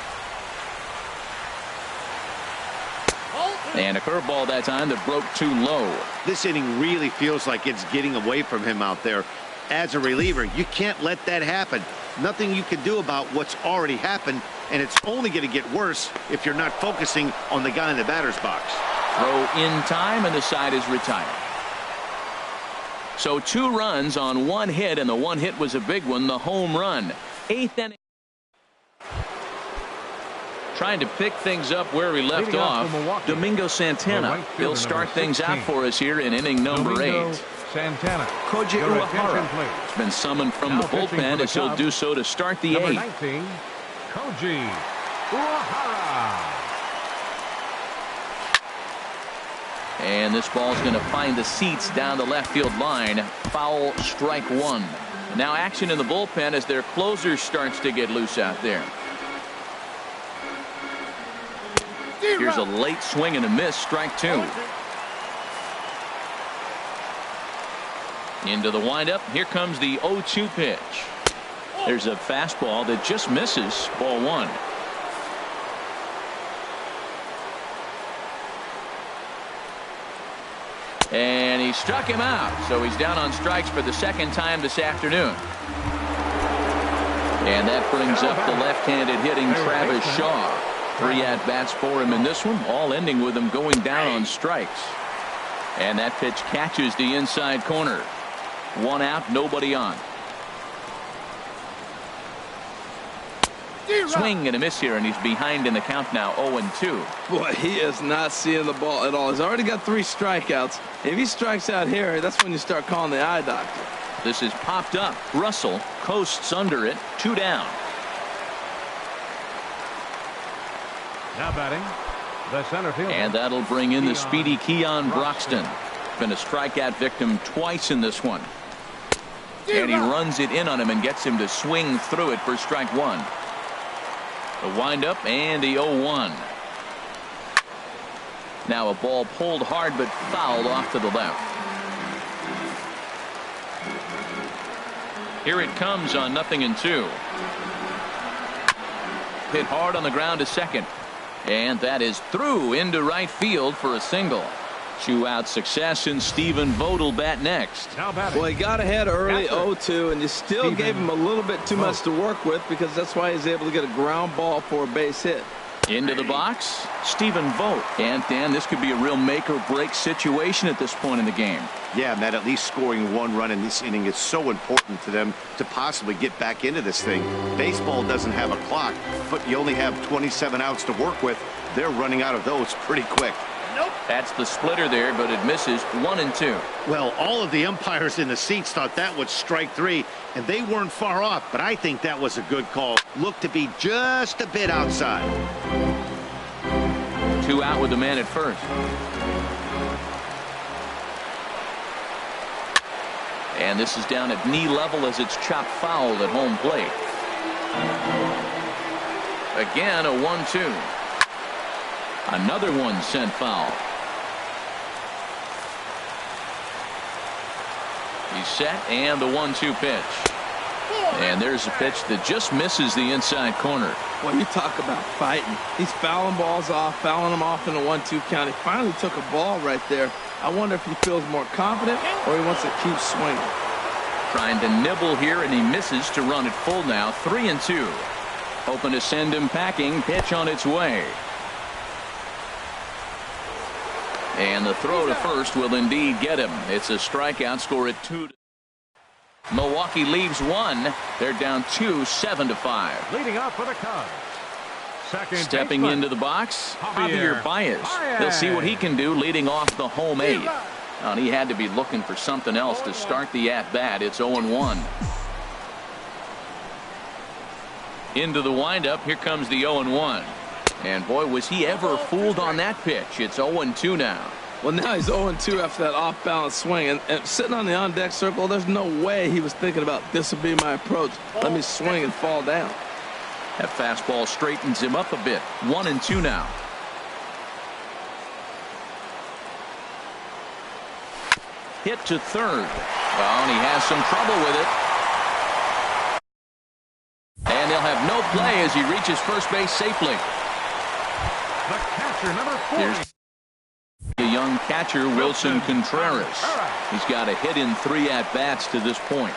And a curveball that time that broke too low. This inning really feels like it's getting away from him out there. As a reliever, you can't let that happen. Nothing you can do about what's already happened, and it's only going to get worse if you're not focusing on the guy in the batter's box. Throw in time, and the side is retired. So 2 runs on 1 hit, and the 1 hit was a big one, the home run. 8th inning. Trying to pick things up where we left off. Domingo Santana. He'll start things out for us here in inning number 8. Santana. Koji Uehara has been summoned from the bullpen as he'll do so to start the 8th. 19, Koji Uehara. And this ball's going to find the seats down the left field line. Foul, strike 1. Now action in the bullpen as their closer starts to get loose out there. Here's a late swing and a miss, strike 2. Into the windup. Here comes the 0-2 pitch. There's a fastball that just misses, ball 1. And he struck him out, so he's down on strikes for the 2nd time this afternoon. And that brings up the left-handed hitting Travis Shaw. 3 at-bats for him in this one, all ending with him going down on strikes. And that pitch catches the inside corner. 1 out, nobody on. Swing and a miss here, and he's behind in the count now, 0-2. Boy, he is not seeing the ball at all. He's already got 3 strikeouts. If he strikes out here, that's when you start calling the eye doctor. This is popped up. Russell coasts under it, 2 down. Now batting, the center fielder. And that'll bring in the speedy Keon Broxton. Been a strikeout victim twice in this one. And he runs it in on him and gets him to swing through it for strike 1. The windup and the 0-1. Now a ball pulled hard but fouled off to the left. Here it comes on 0-2. Hit hard on the ground to second. And that is through into right field for a single. 2-out success, and Stephen Vogt will bat next. Well, he got ahead early, 0-2, and you still gave him a little bit too much to work with because that's why he's able to get a ground ball for a base hit. Into the box, Stephen Vogt. And Dan, this could be a real make or break situation at this point in the game. Yeah, Matt, at least scoring 1 run in this inning is so important to them to possibly get back into this thing. Baseball doesn't have a clock, but you only have 27 outs to work with. They're running out of those pretty quick. Nope. That's the splitter there, but it misses. 1-2. Well, all of the umpires in the seats thought that was strike 3, and they weren't far off, but I think that was a good call. Looked to be just a bit outside. 2 out with the man at first. And this is down at knee level as it's chopped foul at home plate. Again, a 1-2. Another one sent foul. He's set, and the 1-2 pitch. And there's a pitch that just misses the inside corner. Well, you talk about fighting. He's fouling balls off, fouling them off in the 1-2 count. He finally took a ball right there. I wonder if he feels more confident or he wants to keep swinging. Trying to nibble here, and he misses to run it full now. 3-2. Hoping to send him packing. Pitch on its way. And the throw to first will indeed get him. It's a strikeout. Score at 2. Milwaukee leaves one. They're down 2, 7-5. Leading off for the Cubs. Stepping into the box, Javier Baez. They'll see what he can do leading off the home 8. And he had to be looking for something else to start the at-bat. It's 0-1. Into the windup. Here comes the 0-1. And boy, was he ever fooled on that pitch. It's 0-2 now. Well, now he's 0-2 after that off-balance swing. And sitting on the on-deck circle, there's no way he was thinking about this will be my approach. Let me swing and fall down. That fastball straightens him up a bit. 1-2 now. Hit to third. Well, and he has some trouble with it. And they'll have no play as he reaches first base safely. The catcher, number 40. Here's the young catcher, Wilson Contreras. He's got a hit in 3 at-bats to this point.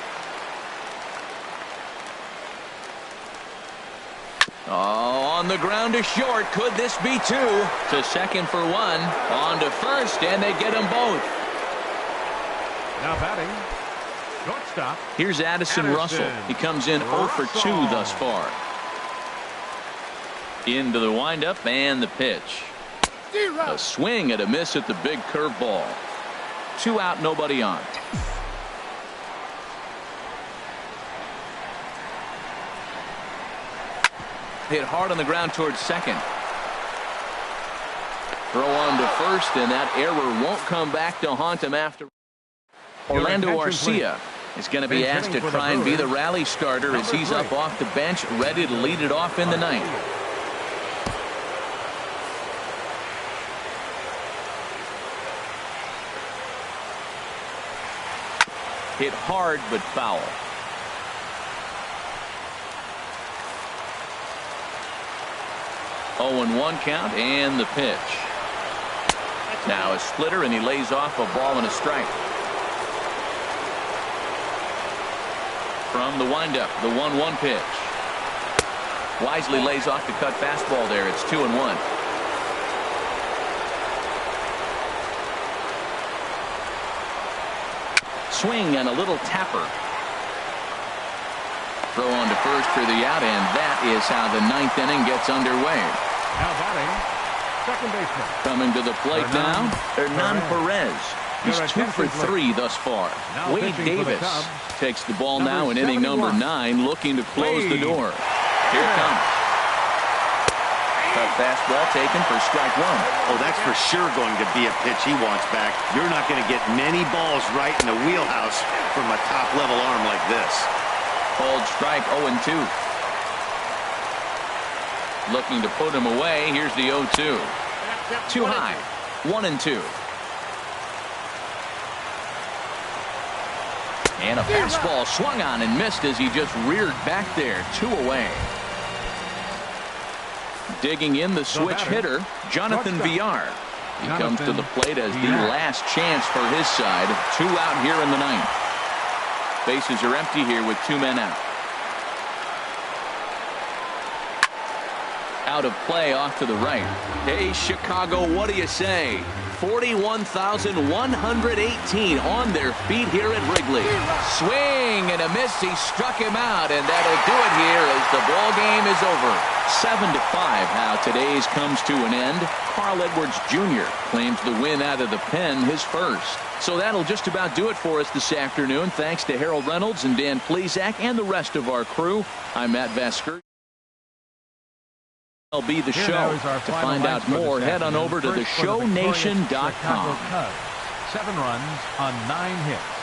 Oh, on the ground to short. Could this be 2? To second for 1. On to first, and they get them both. Now batting, shortstop. Here's Addison Russell. He comes in 0 for 2 thus far. Into the windup and the pitch. A swing and a miss at the big curveball. 2 out, nobody on. Hit hard on the ground towards second. Throw on to first, and that error won't come back to haunt him after. Orlando Arcia is going to be asked to try and be the rally starter as he's up off the bench, ready to lead it off in the 9th. Hit hard but foul. Oh, 0-1 count and the pitch. Now a splitter, and he lays off a ball and a strike. From the windup, the 1-1 pitch. Wisely lays off the cut fastball there. It's 2-1. Swing and a little tapper. Throw on to first for the out, and that is how the 9th inning gets underway. Now batting, second baseman. Coming to the plate now, Hernan Perez. He's 2 for 3 thus far. Wade Davis takes the ball now in inning number 9, looking to close the door. Here it comes. A fastball taken for strike 1. Oh, that's for sure going to be a pitch he wants back. You're not going to get many balls right in the wheelhouse from a top-level arm like this. Called strike 0-2. Looking to put him away. Here's the 0-2. Too high. 1-2. And a fastball swung on and missed as he just reared back there. 2 away. Digging in the switch hitter, Jonathan Villar. He comes to the plate as the last chance for his side. 2 out here in the 9th. Bases are empty here with 2 men out. Out of play off to the right. Hey, Chicago, what do you say? 41,118 on their feet here at Wrigley. Swing and a miss. He struck him out, and that'll do it here as the ball game is over. 7-5 now. Today's comes to an end. Carl Edwards Jr. claims the win out of the pen, his first. So that'll just about do it for us this afternoon. Thanks to Harold Reynolds and Dan Plesac and the rest of our crew. I'm Matt Vasker. Will be the show. To find out more, head on over to theshownation.com. 7 runs on 9 hits.